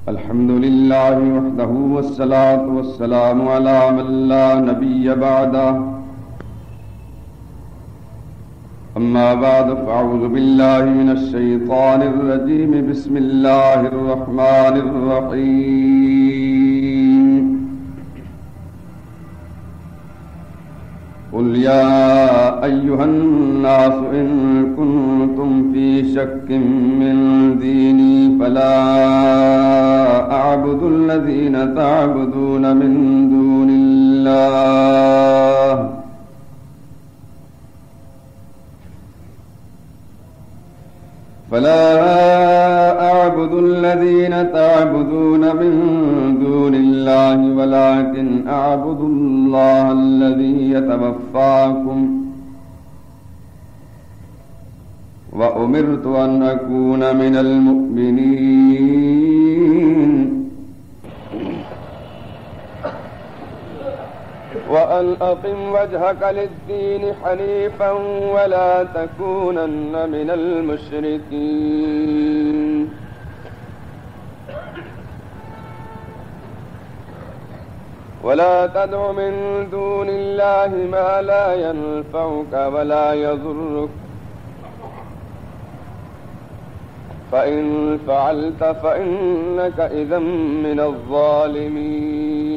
الحمد لله وحده والصلاة والسلام على من لا نبي بعده أما بعد فأعوذ بالله من الشيطان الرجيم بسم الله الرحمن الرحيم قل يا أيها الناس إن كنتم في شك من ديني فلا أعبد الذين تعبدون من دون الله ولكن أعبد الله الذي يتوفاكم وأمرت أن أكون من المؤمنين وأن أقم وجهك للدين حنيفا ولا تكونن من المشركين ولا تدع من دون الله ما لا ينفعك ولا يضرك فإن فعلت فإنك إذا من الظالمين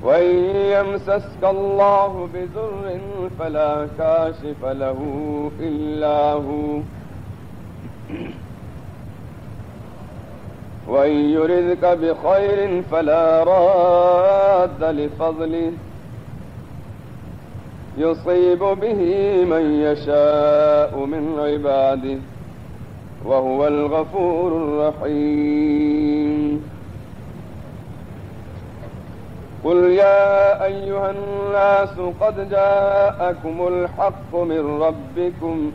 وإن يمسسك الله بضر فلا كاشف له إلا هو وإن يردك بخير فلا راد لفضله يصيب به من يشاء من عباده وهو الغفور الرحيم قل يا أيها الناس قد جاءكم الحق من ربكم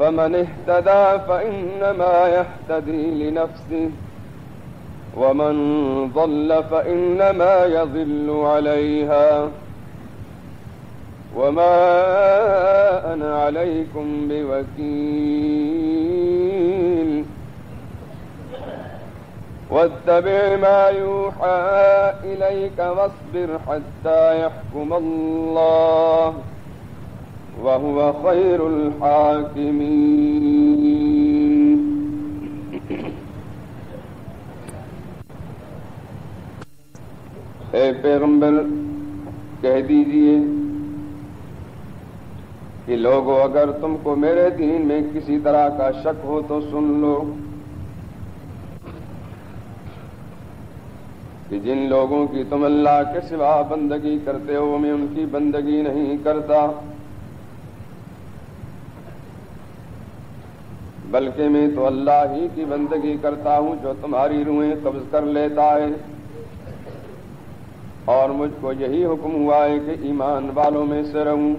فمن اهتدى فإنما يهتدي لنفسه ومن ضل فإنما يضل عليها وما أنا عليكم بوكيل واتبع ما يوحى إليك واصبر حتى يحكم الله وهو خير الحاكمين اے پیغمبر کہہ دیجئے کہ لوگو اگر تم کو میرے دین میں کسی طرح کا شک ہو تو سن لو کہ جن لوگوں کی تم اللہ کے سوا بندگی کرتے ہو میں ان کی بندگی نہیں کرتا بلکہ میں تو اللہ ہی کی بندگی کرتا ہوں جو تمہاری روحیں قبض کر لیتا ہے اور مجھ کو یہی حکم ہوا ہے کہ ایمان والوں میں سے رہوں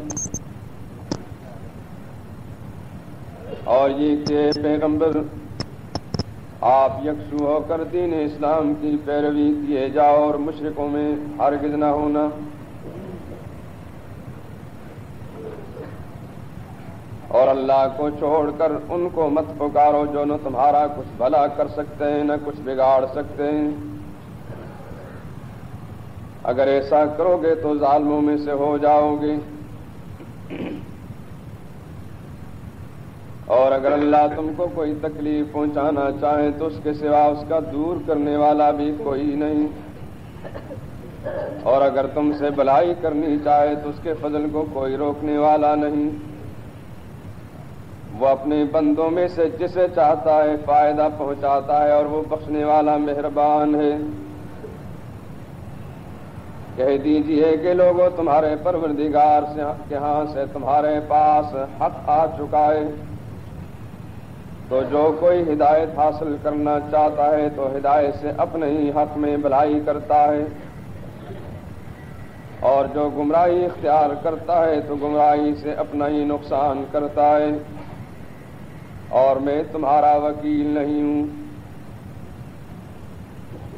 اور یہ کہ پیغمبر آپ یکسو ہو کر دین اسلام کی پیروی کیے جاؤ اور مشرکوں میں ہرگز نہ ہونا اور اللہ کو چھوڑ کر ان کو مت پکارو جو نہ تمہارا کچھ بھلا کر سکتے ہیں نہ کچھ بگاڑ سکتے ہیں اگر ایسا کرو گے تو ظالموں میں سے ہو جاؤ گے اور اگر اللہ تم کو کوئی تکلیف پہنچانا چاہے تو اس کے سوا اس کا دور کرنے والا بھی کوئی نہیں اور اگر تم سے بھلائی کرنی چاہے تو اس کے فضل کو کوئی روکنے والا نہیں وہ اپنے بندوں میں سے جسے چاہتا ہے فائدہ پہنچاتا ہے اور وہ بخشنے والا مہربان ہے کہہ دیجئے کہ لوگوں تمہارے پروردگار کے ہاں سے تمہارے پاس حق آ چکا ہے تو جو کوئی ہدایت حاصل کرنا چاہتا ہے تو ہدایت سے اپنے ہی حق میں بھلائی کرتا ہے اور جو گمراہی اختیار کرتا ہے تو گمراہی سے اپنا ہی نقصان کرتا ہے اور میں تمہارا وکیل نہیں ہوں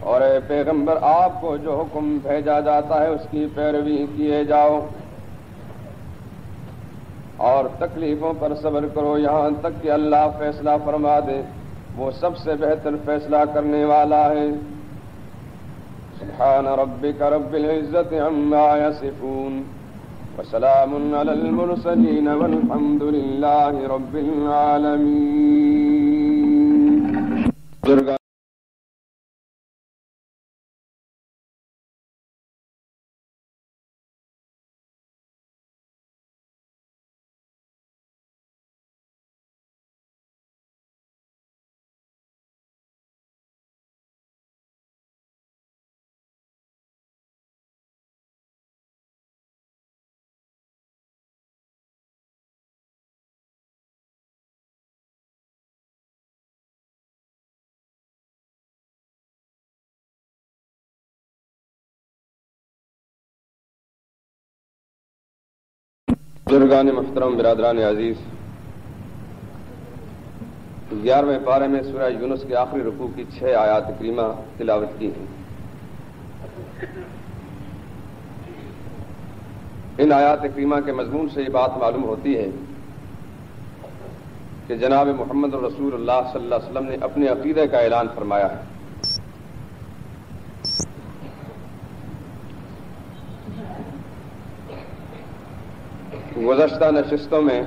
اور اے پیغمبر آپ کو جو حکم بھیجا جاتا ہے اس کی پیروی کیے جاؤ اور تکلیفوں پر صبر کرو یہاں تک کہ اللہ فیصلہ فرما دے، وہ سب سے بہتر فیصلہ کرنے والا ہے۔ سبحان ربک رب العزت عما یصفون وسلام علی المرسلین والحمد للہ رب العالمین۔ بزرگان محترم، برادران عزیز، 11ویں پارے میں سورہ یونس کے آخری رکوع کی 6 آیات کریمہ تلاوت کی ہیں۔ ان آیات کریمہ کے مضمون سے یہ بات معلوم ہوتی ہے کہ جناب محمد رسول اللہ صلی اللہ علیہ وسلم نے اپنے عقیدے کا اعلان فرمایا ہے۔ گزشتہ نشستوں میں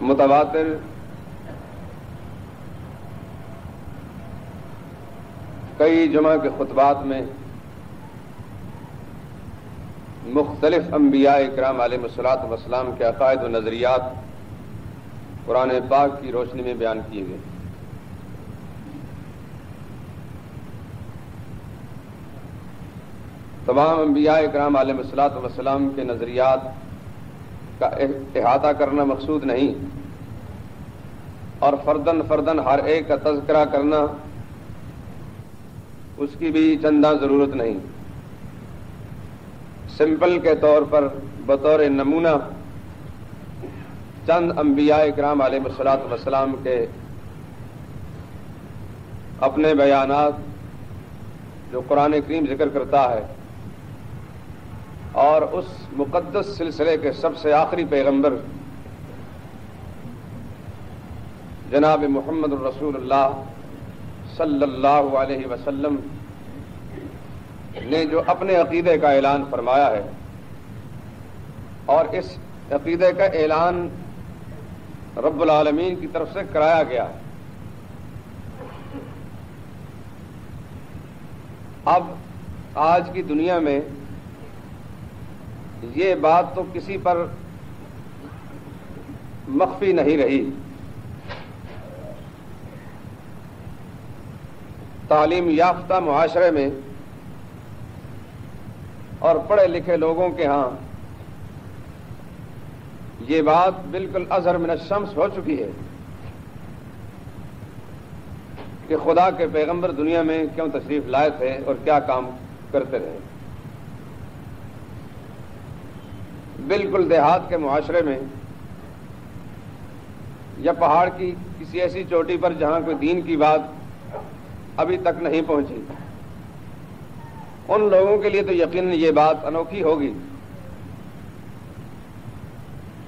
متواتر کئی جمعہ کے خطبات میں مختلف انبیاء اکرام علیہ الصلوۃ والسلام کے عقائد و نظریات قرآن پاک کی روشنی میں بیان کیے گئے۔ تمام انبیاء اکرام علیہ الصلوۃ والسلام کے نظریات کا احاطہ کرنا مقصود نہیں، اور فردن فردن ہر ایک کا تذکرہ کرنا اس کی بھی چندہ ضرورت نہیں۔ سمپل کے طور پر بطور نمونہ چند انبیاء اکرام علیہ الصلوۃ والسلام کے اپنے بیانات جو قرآن کریم ذکر کرتا ہے، اور اس مقدس سلسلے کے سب سے آخری پیغمبر جناب محمد الرسول اللہ صلی اللہ علیہ وسلم نے جو اپنے عقیدے کا اعلان فرمایا ہے، اور اس عقیدے کا اعلان رب العالمین کی طرف سے کرایا گیا۔ اب آج کی دنیا میں یہ بات تو کسی پر مخفی نہیں رہی۔ تعلیم یافتہ معاشرے میں اور پڑھے لکھے لوگوں کے ہاں یہ بات بالکل اظہر من الشمس ہو چکی ہے کہ خدا کے پیغمبر دنیا میں کیوں تشریف لائے تھے اور کیا کام کرتے رہے۔ بالکل دیہات کے معاشرے میں یا پہاڑ کی کسی ایسی چوٹی پر جہاں کوئی دین کی بات ابھی تک نہیں پہنچی، ان لوگوں کے لیے تو یقیناً یہ بات انوکھی ہوگی،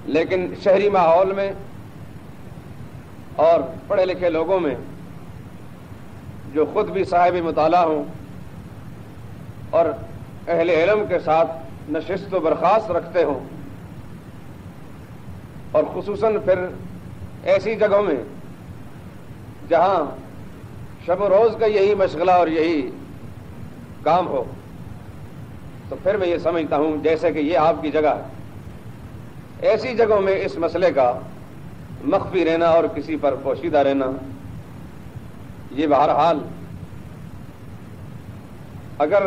لیکن شہری ماحول میں اور پڑھے لکھے لوگوں میں جو خود بھی صاحب مطالعہ ہوں اور اہل علم کے ساتھ نشست و برخاست رکھتے ہوں، اور خصوصاً پھر ایسی جگہوں میں جہاں شب و روز کا یہی مشغلہ اور یہی کام ہو، تو پھر میں یہ سمجھتا ہوں جیسے کہ یہ آپ کی جگہ ہے، ایسی جگہوں میں اس مسئلے کا مخفی رہنا اور کسی پر پوشیدہ رہنا یہ بہرحال اگر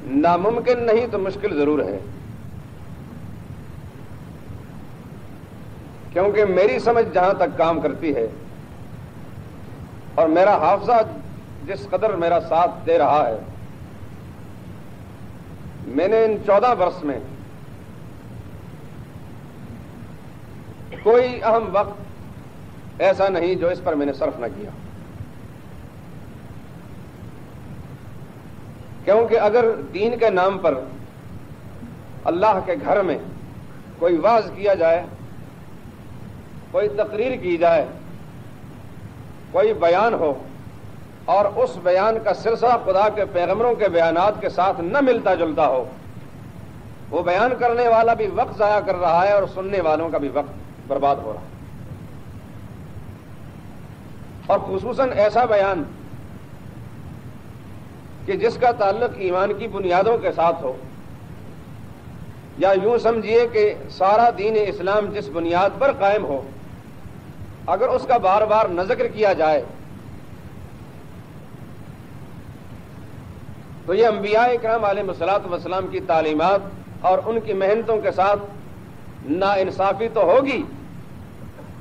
ناممکن نہیں تو مشکل ضرور ہے، کیونکہ میری سمجھ جہاں تک کام کرتی ہے اور میرا حافظہ جس قدر میرا ساتھ دے رہا ہے، میں نے ان 14 برس میں کوئی اہم وقت ایسا نہیں جو اس پر میں نے صرف نہ کیا۔ کیونکہ اگر دین کے نام پر اللہ کے گھر میں کوئی واعظ کیا جائے، کوئی تقریر کی جائے، کوئی بیان ہو اور اس بیان کا سلسلہ خدا کے پیغمبروں کے بیانات کے ساتھ نہ ملتا جلتا ہو، وہ بیان کرنے والا بھی وقت ضائع کر رہا ہے اور سننے والوں کا بھی وقت برباد ہو رہا ہے۔ اور خصوصاً ایسا بیان کہ جس کا تعلق ایمان کی بنیادوں کے ساتھ ہو، یا یوں سمجھیے کہ سارا دین اسلام جس بنیاد پر قائم ہو، اگر اس کا بار بار نہ ذکر کیا جائے تو یہ انبیاء اکرام علیہ الصلوۃ والسلام کی تعلیمات اور ان کی محنتوں کے ساتھ ناانصافی تو ہوگی،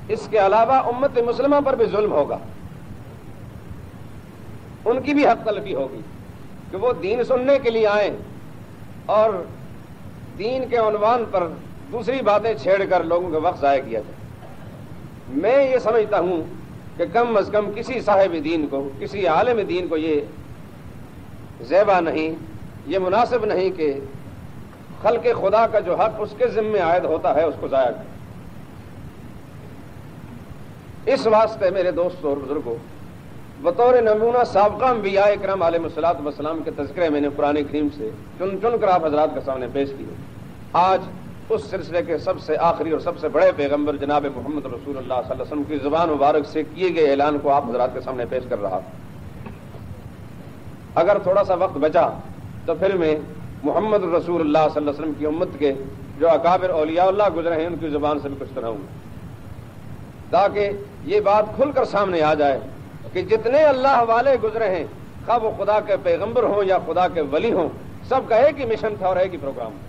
اس کے علاوہ امت مسلمہ پر بھی ظلم ہوگا، ان کی بھی حق تلفی ہوگی کہ وہ دین سننے کے لیے آئیں اور دین کے عنوان پر دوسری باتیں چھیڑ کر لوگوں کے وقت ضائع کیا جائے۔ میں یہ سمجھتا ہوں کہ کم از کم کسی صاحب دین کو، کسی عالم دین کو یہ زیبا نہیں، یہ مناسب نہیں کہ خلق خدا کا جو حق اس کے ذمے عائد ہوتا ہے اس کو ضائع کرے۔ اس واسطے میرے دوستوں اور بزرگوں، بطور نمونہ سابقہ انبیاء اکرام علیہ الصلوۃ والسلام کے تذکرے میں نے قرآن کریم سے چن چن کر آپ حضرات کے سامنے پیش کیے۔ آج اس سلسلے کے سب سے آخری اور سب سے بڑے پیغمبر جناب محمد رسول اللہ صلی اللہ علیہ وسلم کی زبان مبارک سے کیے گئے اعلان کو آپ حضرات کے سامنے پیش کر رہا ہوں۔ اگر تھوڑا سا وقت بچا تو پھر میں محمد رسول اللہ صلی اللہ علیہ وسلم کی امت کے جو اکابر اولیاء اللہ گزرے ہیں ان کی زبان سے بھی کچھ سناؤں گا، تاکہ یہ بات کھل کر سامنے آ جائے کہ جتنے اللہ والے گزرے ہیں، خواہ وہ خدا کے پیغمبر ہوں یا خدا کے ولی ہوں، سب کا ایک ہی مشن تھا اور ایک ہی پروگرام تھا۔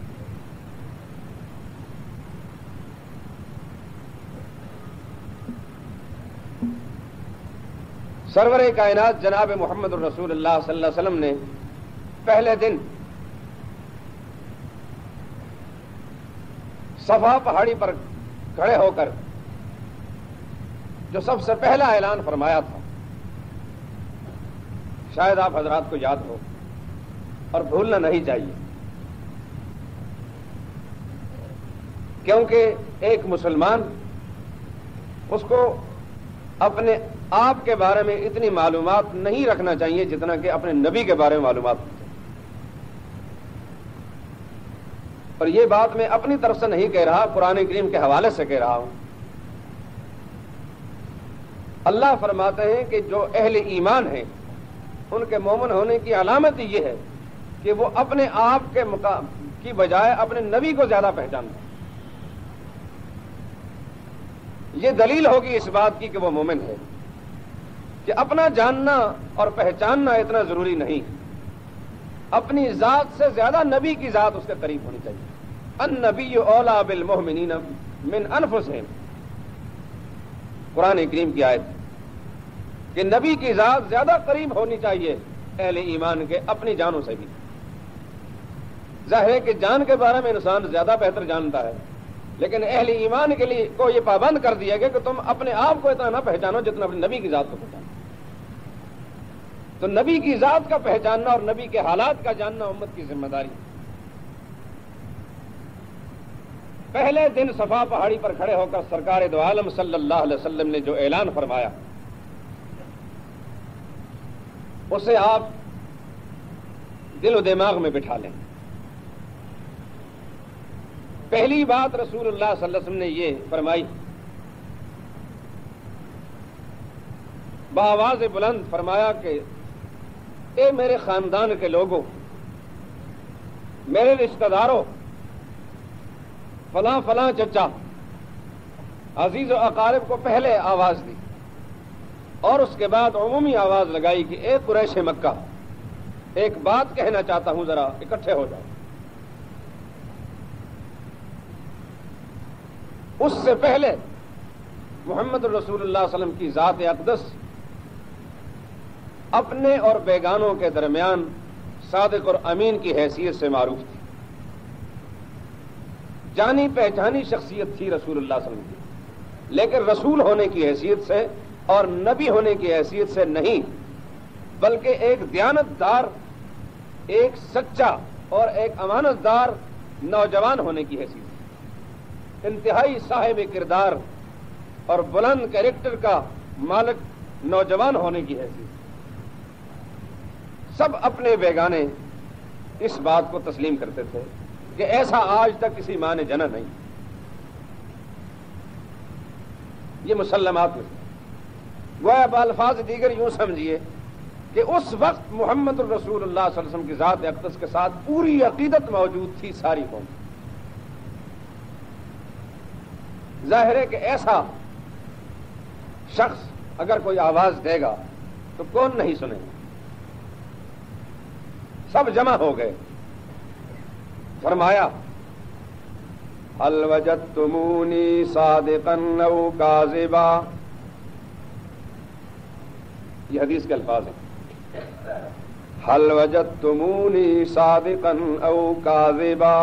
سرور کائنات جناب محمد الرسول اللہ صلی اللہ علیہ وسلم نے پہلے دن صفا پہاڑی پر کھڑے ہو کر جو سب سے پہلا اعلان فرمایا تھا، شاید آپ حضرات کو یاد ہو اور بھولنا نہیں چاہیے، کیونکہ ایک مسلمان اس کو اپنے آپ کے بارے میں اتنی معلومات نہیں رکھنا چاہیے جتنا کہ اپنے نبی کے بارے میں معلومات ہوتی ہے۔ اور یہ بات میں اپنی طرف سے نہیں کہہ رہا، قرآن کریم کے حوالے سے کہہ رہا ہوں۔ اللہ فرماتے ہیں کہ جو اہل ایمان ہیں ان کے مومن ہونے کی علامت یہ ہے کہ وہ اپنے آپ کے کی بجائے اپنے نبی کو زیادہ پہچانتے ہیں۔ یہ دلیل ہوگی اس بات کی کہ وہ مومن ہے کہ اپنا جاننا اور پہچاننا اتنا ضروری نہیں، اپنی ذات سے زیادہ نبی کی ذات اس کے قریب ہونی چاہیے۔ النبی اولی بالمؤمنین من انفسہم، قرآن کریم کی آیت کہ نبی کی ذات زیادہ قریب ہونی چاہیے اہل ایمان کے اپنی جانوں سے بھی۔ ظاہر ہے کہ جان کے بارے میں انسان زیادہ بہتر جانتا ہے، لیکن اہل ایمان کے لیے کو یہ پابند کر دیا گیا کہ تم اپنے آپ کو اتنا نہ پہچانو جتنا اپنے نبی کی ذات کو پہچانو۔ تو نبی کی ذات کا پہچاننا اور نبی کے حالات کا جاننا امت کی ذمہ داری۔ پہلے دن صفا پہاڑی پر کھڑے ہو کر سرکار دو عالم صلی اللہ علیہ وسلم نے جو اعلان فرمایا اسے آپ دل و دماغ میں بٹھا لیں۔ پہلی بات رسول اللہ صلی اللہ علیہ وسلم نے یہ فرمائی، بآواز بلند فرمایا کہ اے میرے خاندان کے لوگوں، میرے رشتہ داروں، فلاں فلاں چچا، عزیز و اقارب کو پہلے آواز دی اور اس کے بعد عمومی آواز لگائی کہ اے قریش مکہ، ایک بات کہنا چاہتا ہوں، ذرا اکٹھے ہو جاؤ۔ اس سے پہلے محمد رسول اللہ صلی اللہ علیہ وسلم کی ذات اقدس اپنے اور بیگانوں کے درمیان صادق اور امین کی حیثیت سے معروف تھی، جانی پہچانی شخصیت تھی رسول اللہ صلی اللہ علیہ وسلم کی، لیکن رسول ہونے کی حیثیت سے اور نبی ہونے کی حیثیت سے نہیں، بلکہ ایک دیانت دار ایک سچا اور ایک امانت دار نوجوان ہونے کی حیثیت، انتہائی صاحب کردار اور بلند کیریکٹر کا مالک نوجوان ہونے کی حیثیت، سب اپنے بیگانے اس بات کو تسلیم کرتے تھے کہ ایسا آج تک کسی ماں نے جنا نہیں۔ یہ مسلمات میں گویا بالفاظ دیگر یوں سمجھیے کہ اس وقت محمد الرسول اللہ صلی اللہ علیہ وسلم کی ذات اقدس کے ساتھ پوری عقیدت موجود تھی ساری قوم۔ ظاہر ہے کہ ایسا شخص اگر کوئی آواز دے گا تو کون نہیں سنے گا؟ سب جمع ہو گئے، فرمایا هل وجدتمونی صادقا او کاذبا، یہ حدیث کے الفاظ ہیں، هل وجدتمونی صادقا او کاذبا،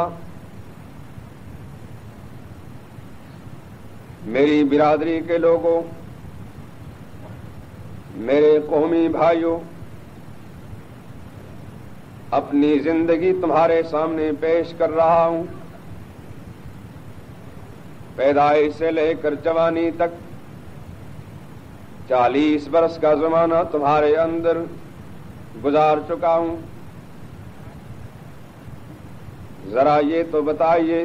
میری برادری کے لوگوں، میرے قومی بھائیوں، اپنی زندگی تمہارے سامنے پیش کر رہا ہوں۔ پیدائش سے لے کر جوانی تک 40 برس کا زمانہ تمہارے اندر گزار چکا ہوں۔ ذرا یہ تو بتائیے،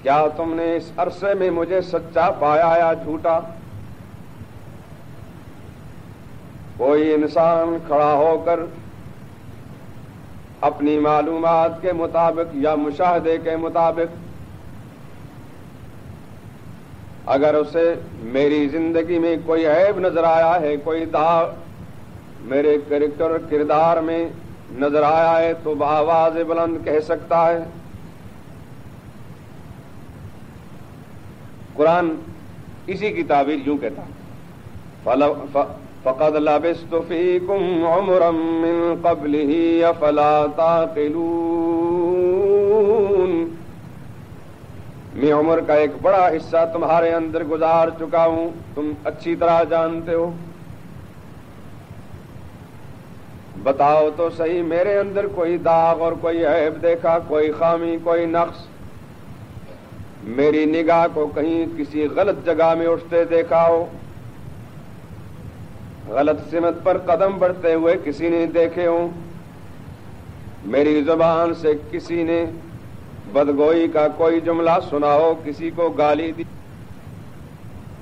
کیا تم نے اس عرصے میں مجھے سچا پایا یا جھوٹا؟ کوئی انسان کھڑا ہو کر اپنی معلومات کے مطابق یا مشاہدے کے مطابق اگر اسے میری زندگی میں کوئی عیب نظر آیا ہے، کوئی داغ میرے کریکٹر کردار میں نظر آیا ہے تو بآواز بلند کہہ سکتا ہے۔ قرآن اسی کی تعبیر یوں کہتا ہے، فَقَدْ لَبِثْتُ فِيكُمْ عُمُرًا مِّن قَبْلِهِ أَفَلَا تَعْقِلُونَ، میں عمر کا ایک بڑا حصہ تمہارے اندر گزار چکا ہوں، تم اچھی طرح جانتے ہو۔ بتاؤ تو صحیح، میرے اندر کوئی داغ اور کوئی عیب دیکھا، کوئی خامی، کوئی نقص، میری نگاہ کو کہیں کسی غلط جگہ میں اٹھتے دیکھا ہو، غلط سمت پر قدم بڑھتے ہوئے کسی نے دیکھے ہوں، میری زبان سے کسی نے بدگوئی کا کوئی جملہ سنا ہو، کسی کو گالی دی،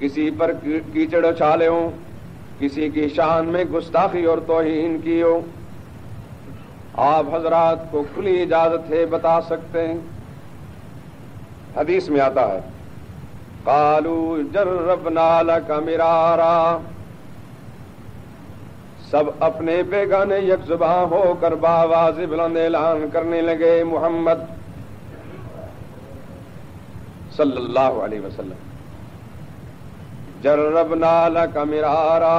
کسی پر کیچڑ اچھالے ہوں، کسی کی شان میں گستاخی اور توہین کی ہو، آپ حضرات کو کھلی اجازت ہے، بتا سکتے ہیں۔ حدیث میں آتا ہے قالوا جربنا لك مرارا، سب اپنے بیگانے یک زباں ہو کر بآواز بلند اعلان کرنے لگے، محمد صلی اللہ علیہ وسلم جربنا لك مرارا،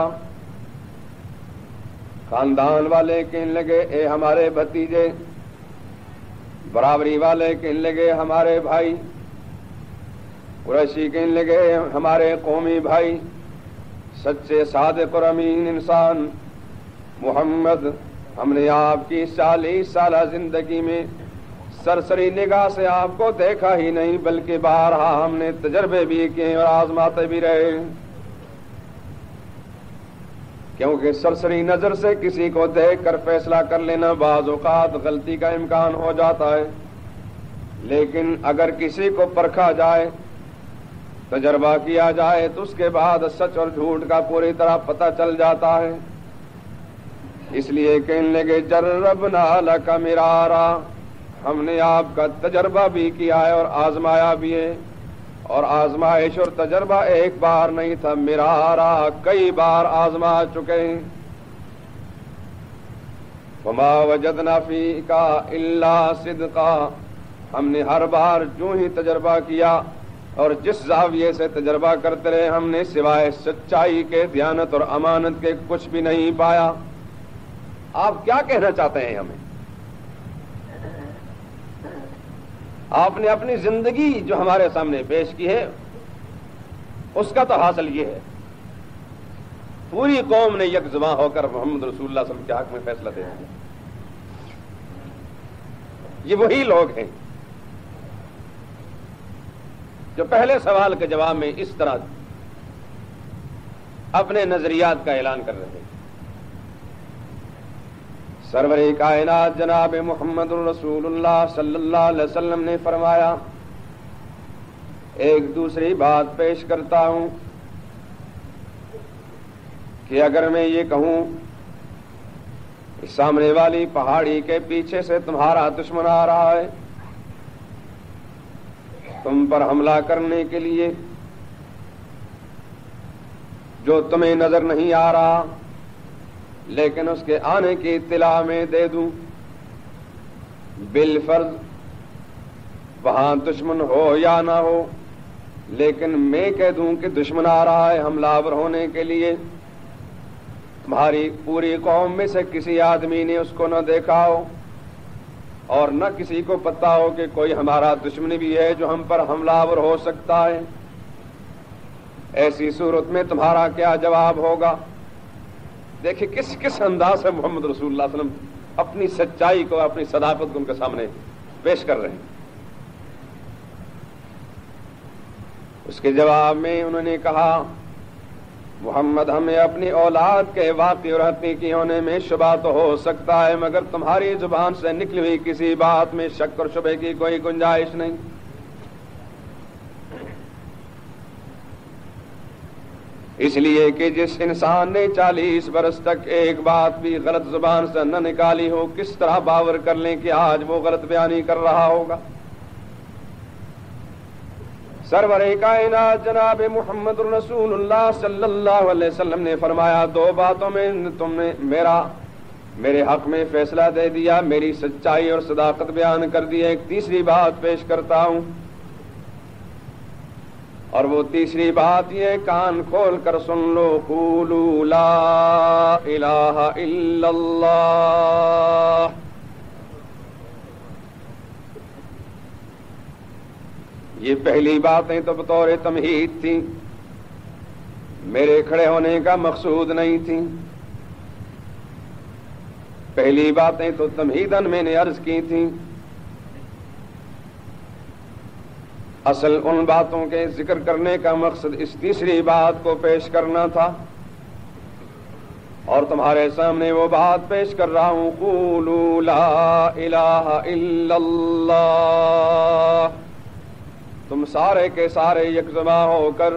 خاندان والے کہنے لگے اے ہمارے بھتیجے، برابری والے کہنے لگے ہمارے بھائی، قریشی کہنے لگے ہمارے قومی بھائی، سچے صادق اور امین انسان محمد، ہم نے آپ کی 40 سالہ زندگی میں سرسری نگاہ سے آپ کو دیکھا ہی نہیں، بلکہ بارہا ہم نے تجربے بھی کیے اور آزماتے بھی رہے، کیونکہ سرسری نظر سے کسی کو دیکھ کر فیصلہ کر لینا بعض اوقات غلطی کا امکان ہو جاتا ہے، لیکن اگر کسی کو پرکھا جائے، تجربہ کیا جائے تو اس کے بعد سچ اور جھوٹ کا پوری طرح پتہ چل جاتا ہے۔ اس لیے کہنے لگے جربنا لك مرارا، ہم نے آپ کا تجربہ بھی کیا ہے اور آزمایا بھی ہے، اور آزمائش اور تجربہ ایک بار نہیں تھا، مرارا کئی بار آزما چکے ہیں۔ وما وجدنا فيك الا صدقا، ہم نے ہر بار جو ہی تجربہ کیا اور جس زاویے سے تجربہ کرتے رہے، ہم نے سوائے سچائی کے، دیانت اور امانت کے کچھ بھی نہیں پایا۔ آپ کیا کہنا چاہتے ہیں ہمیں؟ آپ نے اپنی زندگی جو ہمارے سامنے پیش کی ہے اس کا تو حاصل یہ ہے، پوری قوم نے یک زباں ہو کر محمد رسول اللہ صلی اللہ علیہ وسلم کے حق میں فیصلہ دے دیا، یہ وہی لوگ ہیں جو پہلے سوال کے جواب میں اس طرح اپنے نظریات کا اعلان کر رہے ہیں۔ سرور کائنات جناب محمد رسول اللہ صلی اللہ علیہ وسلم نے فرمایا، ایک دوسری بات پیش کرتا ہوں کہ اگر میں یہ کہوں کہ سامنے والی پہاڑی کے پیچھے سے تمہارا دشمن آ رہا ہے تم پر حملہ کرنے کے لیے، جو تمہیں نظر نہیں آ رہا لیکن اس کے آنے کی اطلاع میں دے دوں، بالفرض وہاں دشمن ہو یا نہ ہو، لیکن میں کہہ دوں کہ دشمن آ رہا ہے حملہ آور ہونے کے لیے، تمہاری پوری قوم میں سے کسی آدمی نے اس کو نہ دیکھا ہو اور نہ کسی کو پتا ہو کہ کوئی ہمارا دشمن بھی ہے جو ہم پر حملہ آور ہو سکتا ہے، ایسی صورت میں تمہارا کیا جواب ہوگا؟ دیکھیں کس انداز سے محمد رسول اللہ صلی اللہ علیہ وسلم اپنی سچائی کو، اپنی صداقت کو ان کے سامنے پیش کر رہے ہیں۔ اس کے جواب میں انہوں نے کہا، محمد ہمیں اپنی اولاد کے واقعی اور حقیقی ہونے میں شبہ تو ہو سکتا ہے، مگر تمہاری زبان سے نکلی ہوئی کسی بات میں شک اور شبہ کی کوئی گنجائش نہیں۔ اس لیے کہ جس انسان نے 40 برس تک ایک بات بھی غلط زبان سے نہ نکالی ہو، کس طرح باور کر لیں کہ آج وہ غلط بیانی کر رہا ہوگا؟ سرور کائنات جناب محمد رسول اللہ صلی اللہ علیہ وسلم نے فرمایا، دو باتوں میں تم نے میرے حق میں فیصلہ دے دیا، میری سچائی اور صداقت بیان کر دی، ایک تیسری بات پیش کرتا ہوں، اور وہ تیسری بات یہ، کان کھول کر سن لو، قولوا لا الہ الا اللہ۔ یہ پہلی باتیں تو بطور تمہید تھیں، میرے کھڑے ہونے کا مقصود نہیں تھیں، پہلی باتیں تو تمہیداً میں نے عرض کی تھیں، اصل ان باتوں کے ذکر کرنے کا مقصد اس تیسری بات کو پیش کرنا تھا، اور تمہارے سامنے وہ بات پیش کر رہا ہوں، قولوا لا الہ الا اللہ۔ تم سارے کے سارے یکجمع ہو کر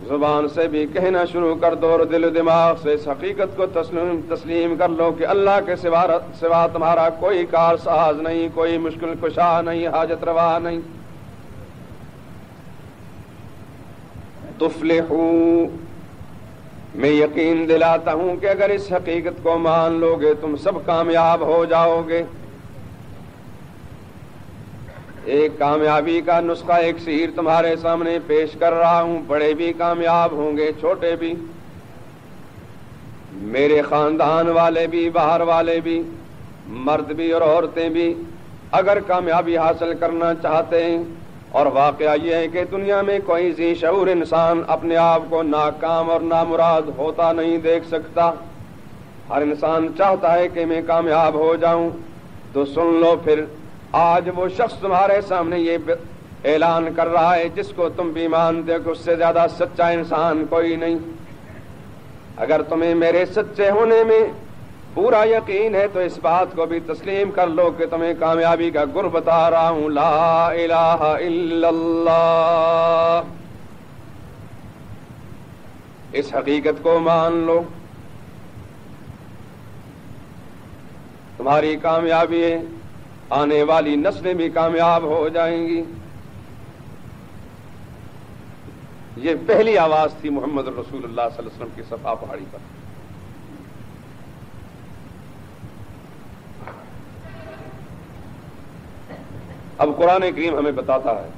زبان سے بھی کہنا شروع کر دو اور دل و دماغ سے اس حقیقت کو تسلیم کر لو کہ اللہ کے سوا تمہارا کوئی کار ساز نہیں، کوئی مشکل کشا نہیں، حاجت روا نہیں۔ تفلحوا، میں یقین دلاتا ہوں کہ اگر اس حقیقت کو مان لو گے تم سب کامیاب ہو جاؤ گے۔ ایک کامیابی کا نسخہ ایک سیر تمہارے سامنے پیش کر رہا ہوں، بڑے بھی کامیاب ہوں گے، چھوٹے بھی، میرے خاندان والے بھی، باہر والے بھی، مرد بھی اور عورتیں بھی، اگر کامیابی حاصل کرنا چاہتے ہیں۔ اور واقعہ یہ ہے کہ دنیا میں کوئی ذی شعور انسان اپنے آپ کو ناکام اور نامراد ہوتا نہیں دیکھ سکتا، ہر انسان چاہتا ہے کہ میں کامیاب ہو جاؤں۔ تو سن لو پھر، آج وہ شخص تمہارے سامنے یہ اعلان کر رہا ہے جس کو تم بھی مانتے ہو کہ اس سے زیادہ سچا انسان کوئی نہیں۔ اگر تمہیں میرے سچے ہونے میں پورا یقین ہے تو اس بات کو بھی تسلیم کر لو کہ تمہیں کامیابی کا گر بتا رہا ہوں، لا الہ الا اللہ۔ اس حقیقت کو مان لو، تمہاری کامیابی ہے، آنے والی نسلیں بھی کامیاب ہو جائیں گی۔ یہ پہلی آواز تھی محمد رسول اللہ صلی اللہ علیہ وسلم کی صفا پہاڑی پر۔ اب قرآن کریم ہمیں بتاتا ہے،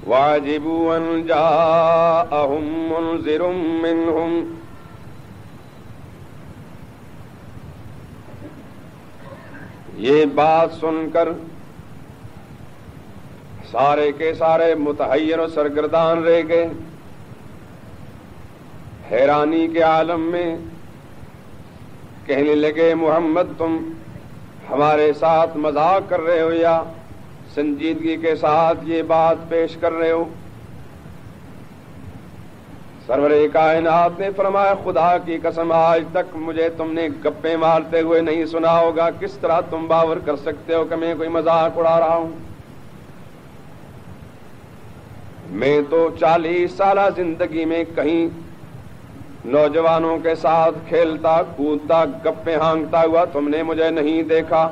وَعَجِبُوا أَن جَاءَهُم مُّنذِرٌ مِّنْهُمْ، یہ بات سن کر سارے کے سارے متحیر و سرگردان رہ گئے، حیرانی کے عالم میں کہنے لگے، محمد تم ہمارے ساتھ مذاق کر رہے ہو یا سنجیدگی کے ساتھ یہ بات پیش کر رہے ہو؟ سرور کائنات نے فرمایا خدا کی قسم آج تک مجھے تم نے گپیں مارتے ہوئے نہیں سنا ہوگا، کس طرح تم باور کر سکتے ہو کہ میں کوئی مذاق اڑا رہا ہوں؟ میں تو 40 سالہ زندگی میں کہیں نوجوانوں کے ساتھ کھیلتا کودتا گپیں ہانکتا ہوا تم نے مجھے نہیں دیکھا،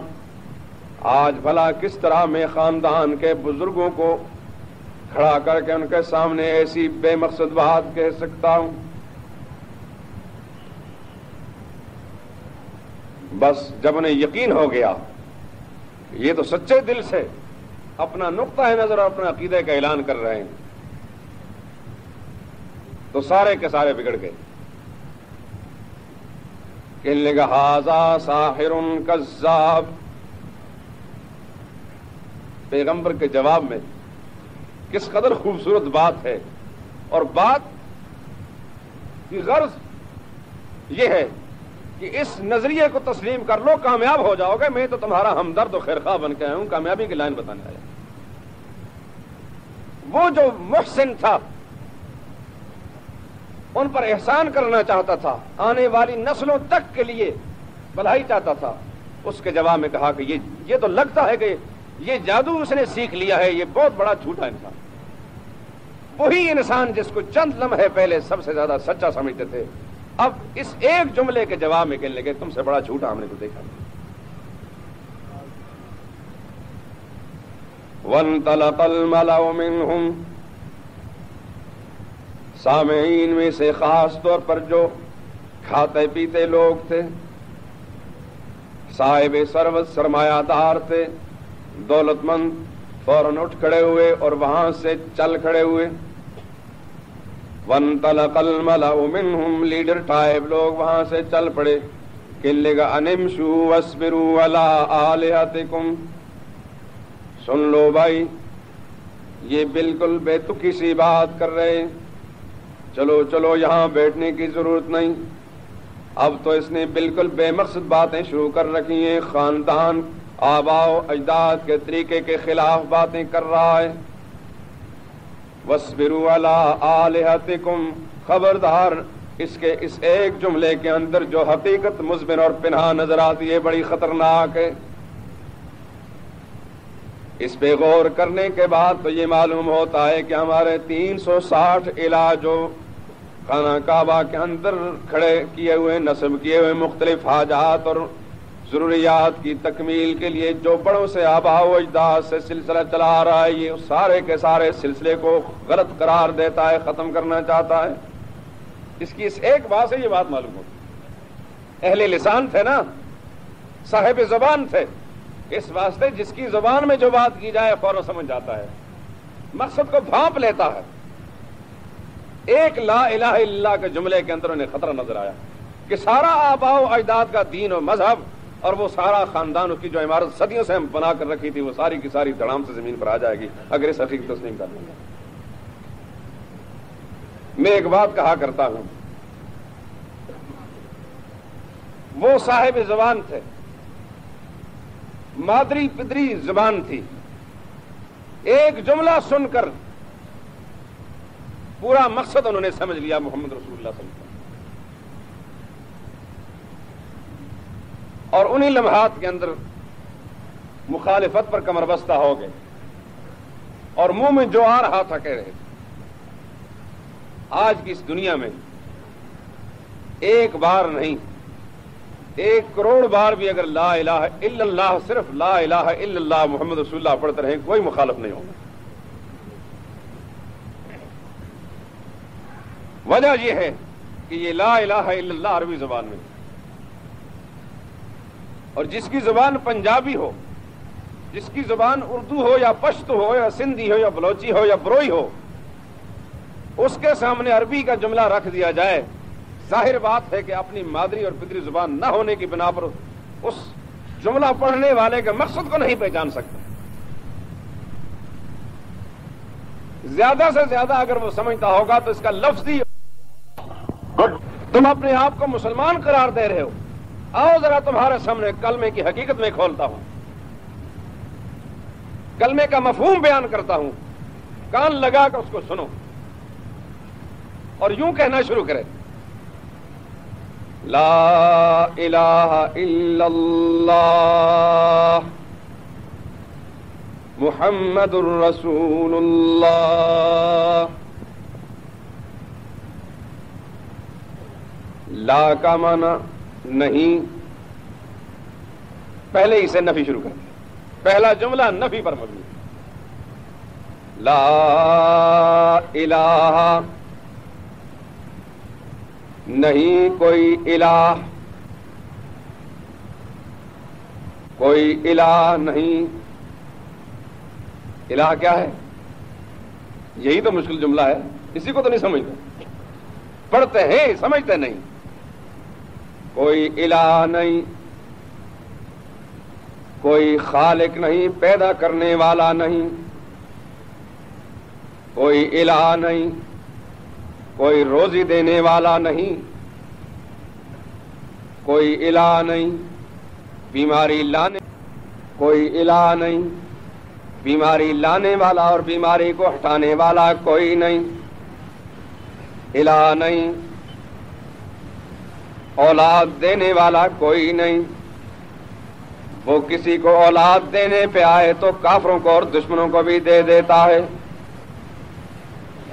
آج بھلا کس طرح میں خاندان کے بزرگوں کو کھڑا کر کے ان کے سامنے ایسی بے مقصد بات کہہ سکتا ہوں؟ بس جب انہیں یقین ہو گیا یہ تو سچے دل سے اپنا نقطہ نظر اور اپنا عقیدے کا اعلان کر رہے ہیں تو سارے کے سارے بگڑ گئے. کہنے لگا ھذا ساحر کذاب. پیغمبر کے جواب میں کس قدر خوبصورت بات ہے، اور بات کی غرض یہ ہے کہ اس نظریے کو تسلیم کر لو، کامیاب ہو جاؤ گے. میں تو تمہارا ہمدرد و خیرخواہ بن کے آیا ہوں، کامیابی کی لائن بتانے آیا. وہ جو محسن تھا ان پر احسان کرنا چاہتا تھا، آنے والی نسلوں تک کے لیے بھلائی چاہتا تھا، اس کے جواب میں کہا کہ یہ تو لگتا ہے کہ یہ جادو اس نے سیکھ لیا ہے، یہ بہت بڑا جھوٹا انسان. وہی انسان جس کو چند لمحے پہلے سب سے زیادہ سچا سمجھتے تھے، اب اس ایک جملے کے جواب میں کہنے لگے تم سے بڑا جھوٹا ہم نے تو دیکھا. وَانْطَلَقَ الْمَلَأُ مِنْهُمْ. سامعین میں سے خاص طور پر جو کھاتے پیتے لوگ تھے، صاحب ثروت سرمایہ دار تھے، دولت مند، فوراً اٹھ کھڑے ہوئے اور وہاں سے چل کھڑے ہوئے. وَانْطَلَقَ الْمَلَأُ مِنْهُمْ. لیڈر ٹائپ لوگ وہاں سے چل پڑے. کہنے لگا انمشوا واصبروا علی آلہتکم. سن لو بھائی، یہ بالکل بے تکی سی بات کر رہے ہیں، چلو چلو یہاں بیٹھنے کی ضرورت نہیں. اب تو اس نے بالکل بے مقصد باتیں شروع کر رکھی ہیں، خاندان آباء و اجداد کے طریقے کے خلاف باتیں کر رہا ہے. وَاصْبِرُوا عَلَىٰ آلِهَتِكُمْ. خبردار اس کے اس ایک جملے کے اندر جو حقیقت مضمر اور پنہاں نظر آتی ہے بڑی خطرناک ہے. اس پہ غور کرنے کے بعد تو یہ معلوم ہوتا ہے کہ ہمارے 360 الہ جو خانہ کعبہ کے اندر کھڑے کیے ہوئے نصب کیے ہوئے مختلف حاجات اور ضروریات کی تکمیل کے لیے جو بڑوں سے آباء و اجداد سے سلسلہ چلا آ رہا ہے، یہ سارے کے سارے سلسلے کو غلط قرار دیتا ہے، ختم کرنا چاہتا ہے. اس کی اس ایک بات سے یہ بات معلوم ہوتی. اہل لسان تھے نا، صاحب زبان تھے، اس واسطے جس کی زبان میں جو بات کی جائے فوراً سمجھ جاتا ہے، مقصد کو بھانپ لیتا ہے. ایک لا الہ الا اللہ کے جملے کے اندر انہیں خطرہ نظر آیا کہ سارا آباء و اجداد کا دین و مذہب اور وہ سارا خاندان اس کی جو عمارت صدیوں سے ہم بنا کر رکھی تھی وہ ساری کی ساری دڑام سے زمین پر آ جائے گی اگر اس حقیقت تسلیم کر لیں گے. میں ایک بات کہا کرتا ہوں، وہ صاحب زبان تھے، مادری پدری زبان تھی، ایک جملہ سن کر پورا مقصد انہوں نے سمجھ لیا محمد رسول اللہ صلی اللہ علیہ وسلم. اور انہی لمحات کے اندر مخالفت پر کمر بستہ ہو گئے اور منہ میں جو آ رہا تھا کہہ رہے تھے. آج کی اس دنیا میں ایک بار نہیں 1 کروڑ بار بھی اگر لا الہ الا اللہ، صرف لا الہ الا اللہ محمد رسول اللہ پڑھتے رہیں کوئی مخالف نہیں ہوگا. وجہ یہ ہے کہ یہ لا الہ الا اللہ عربی زبان میں، اور جس کی زبان پنجابی ہو، جس کی زبان اردو ہو یا پشتو ہو یا سندھی ہو یا بلوچی ہو یا بروئی ہو، اس کے سامنے عربی کا جملہ رکھ دیا جائے، ظاہر بات ہے کہ اپنی مادری اور پدری زبان نہ ہونے کی بنا پر اس جملہ پڑھنے والے کے مقصد کو نہیں پہچان سکتا. زیادہ سے زیادہ اگر وہ سمجھتا ہوگا تو اس کا لفظی تم اپنے آپ کو مسلمان قرار دے رہے ہو، آؤ ذرا تمہارے سامنے کلمے کی حقیقت میں کھولتا ہوں، کلمے کا مفہوم بیان کرتا ہوں، کان لگا کر اس کو سنو اور یوں کہنا شروع کرے، لا الہ الا اللہ محمد الرسول اللہ۔ لا کا معنی نہیں، پہلے اسے نفی شروع کر دیا، پہلا جملہ نفی پر مبنی، لا الہ نہیں کوئی الہ، کوئی الہ نہیں۔ الہ کیا ہے؟ یہی تو مشکل جملہ ہے، اسی کو تو نہیں سمجھتے، پڑھتے ہیں سمجھتے نہیں۔ کوئی الہ نہیں، کوئی خالق نہیں، پیدا کرنے والا نہیں، کوئی الہ نہیں، کوئی روزی دینے والا نہیں، کوئی الہ نہیں، بیماری لانے، کوئی الہ نہیں، بیماری لانے والا اور بیماری کو ہٹانے والا کوئی نہیں، الہ نہیں، اولاد دینے والا کوئی نہیں۔ وہ کسی کو اولاد دینے پہ آئے تو کافروں کو اور دشمنوں کو بھی دے دیتا ہے،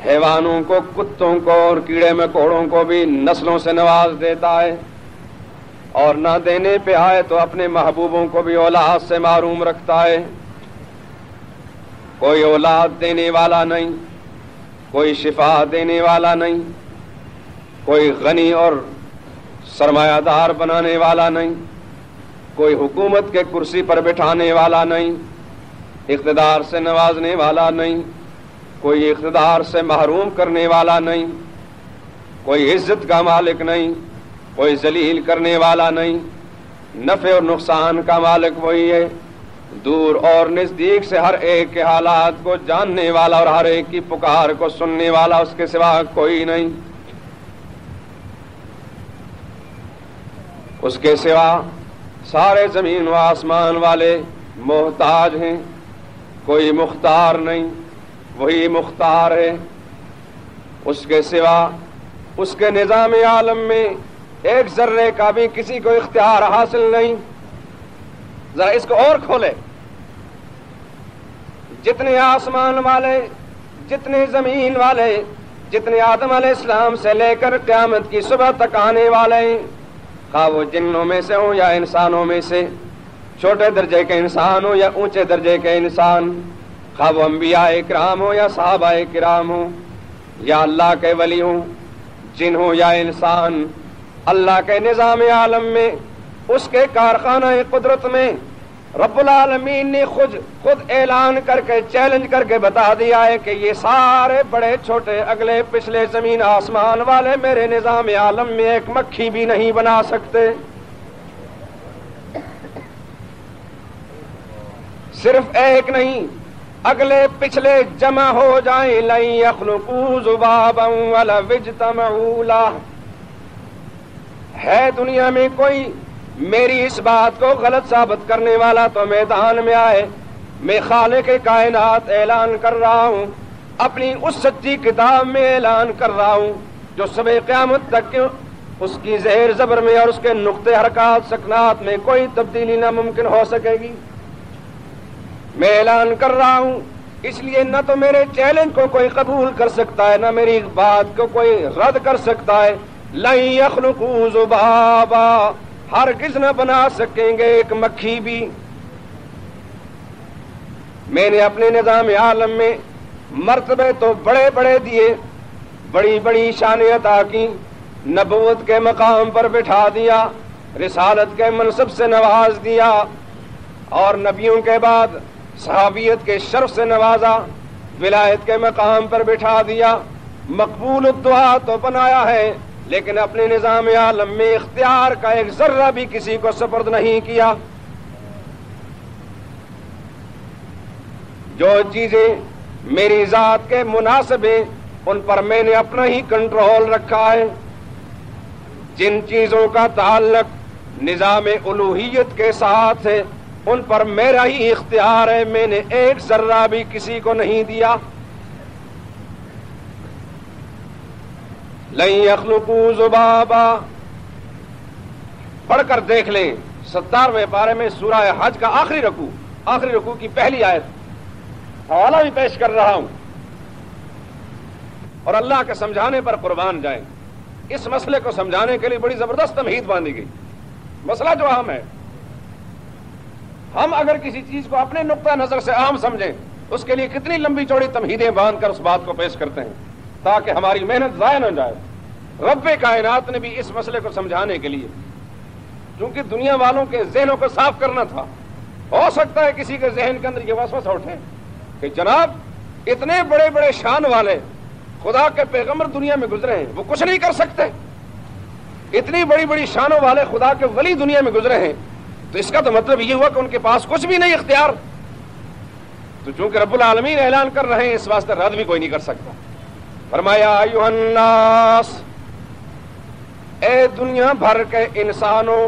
حیوانوں کو، کتوں کو اور کیڑے مکوڑوں کو بھی نسلوں سے نواز دیتا ہے، اور نہ دینے پہ آئے تو اپنے محبوبوں کو بھی اولاد سے محروم رکھتا ہے۔ کوئی اولاد دینے والا نہیں، کوئی شفا دینے والا نہیں، کوئی غنی اور سرمایہ دار بنانے والا نہیں، کوئی حکومت کے کرسی پر بٹھانے والا نہیں، اقتدار سے نوازنے والا نہیں، کوئی اقتدار سے محروم کرنے والا نہیں، کوئی عزت کا مالک نہیں، کوئی ذلیل کرنے والا نہیں، نفع اور نقصان کا مالک وہی ہے، دور اور نزدیک سے ہر ایک کے حالات کو جاننے والا اور ہر ایک کی پکار کو سننے والا اس کے سوا کوئی نہیں۔ اس کے سوا سارے زمین و آسمان والے محتاج ہیں، کوئی مختار نہیں، وہی مختار ہے۔ اس کے سوا اس کے نظام عالم میں ایک ذرے کا بھی کسی کو اختیار حاصل نہیں۔ ذرا اس کو اور کھولے، جتنے آسمان والے، جتنے زمین والے، جتنے آدم علیہ السلام سے لے کر قیامت کی صبح تک آنے والے ہیں، خواہ وہ جنوں میں سے ہوں یا انسانوں میں سے، چھوٹے درجے کے انسان ہوں یا اونچے درجے کے انسان، خواہ وہ انبیاء کرام ہوں یا صحابہ کرام ہوں یا اللہ کے ولی ہوں، جن ہوں یا انسان، اللہ کے نظام عالم میں، اس کے کارخانہ قدرت میں رب العالمین نے خود اعلان کر کے، چیلنج کر کے بتا دیا ہے کہ یہ سارے بڑے چھوٹے اگلے پچھلے زمین آسمان والے میرے نظام عالم میں ایک مکھی بھی نہیں بنا سکتے۔ صرف ایک نہیں، اگلے پچھلے جمع ہو جائیں، لن یخلقوا ذبابا ولو اجتمعوا لہ۔ ہے دنیا میں کوئی میری اس بات کو غلط ثابت کرنے والا تو میدان میں آئے۔ میں خالق کائنات اعلان کر رہا ہوں، اپنی اس سچی کتاب میں اعلان کر رہا ہوں جو صبح قیامت تک اس کی زہر زبر میں اور اس کے نقطے حرکات سکنات میں کوئی تبدیلی ناممکن ہو سکے گی۔ میں اعلان کر رہا ہوں، اس لیے نہ تو میرے چیلنج کو کوئی قبول کر سکتا ہے، نہ میری بات کو کوئی رد کر سکتا ہے۔ لن یخلقوا ذبابا، ہرگز نہ بنا سکیں گے ایک مکھی بھی۔ میں نے اپنے نظام عالم میں مرتبے تو بڑے بڑے دیے، بڑی بڑی شانیں عطا کی، نبوت کے مقام پر بٹھا دیا، رسالت کے منصب سے نواز دیا، اور نبیوں کے بعد صحابیت کے شرف سے نوازا، ولایت کے مقام پر بٹھا دیا، مقبول الدعا تو بنایا ہے، لیکن اپنے نظام عالم میں اختیار کا ایک ذرہ بھی کسی کو سپرد نہیں کیا۔ جو چیزیں میری ذات کے مناسب ہیں ان پر میں نے اپنا ہی کنٹرول رکھا ہے۔ جن چیزوں کا تعلق نظام الوہیت کے ساتھ ہے، ان پر میرا ہی اختیار ہے، میں نے ایک ذرہ بھی کسی کو نہیں دیا۔ لن یخلقوا ذبابا، پڑھ کر دیکھ لیں 17ویں پارے میں سورہ حج کا آخری رکوع کی پہلی آیت، حوالہ بھی پیش کر رہا ہوں، اور اللہ کے سمجھانے پر قربان جائیں۔ اس مسئلے کو سمجھانے کے لیے بڑی زبردست تمہید باندھی گئی۔ مسئلہ جو اہم ہے، ہم اگر کسی چیز کو اپنے نقطہ نظر سے اہم سمجھیں، اس کے لیے کتنی لمبی چوڑی تمہیدیں باندھ کر اس بات کو پیش کرتے ہیں تاکہ ہماری محنت ضائع نہ جائے۔ رب کائنات نے بھی اس مسئلے کو سمجھانے کے لیے، چونکہ دنیا والوں کے ذہنوں کو صاف کرنا تھا، ہو سکتا ہے کسی کے ذہن کے اندر یہ وسوسہ اٹھے کہ جناب اتنے بڑے بڑے شان والے خدا کے پیغمبر دنیا میں گزرے ہیں، وہ کچھ نہیں کر سکتے؟ اتنی بڑی بڑی شانوں والے خدا کے ولی دنیا میں گزرے ہیں، تو اس کا تو مطلب یہ ہوا کہ ان کے پاس کچھ بھی نہیں اختیار۔ تو چونکہ رب العالمین اعلان کر رہے ہیں، اس واسطے رد بھی کوئی نہیں کر سکتا۔ فرمایا ایھا الناس، اے دنیا بھر کے انسانوں،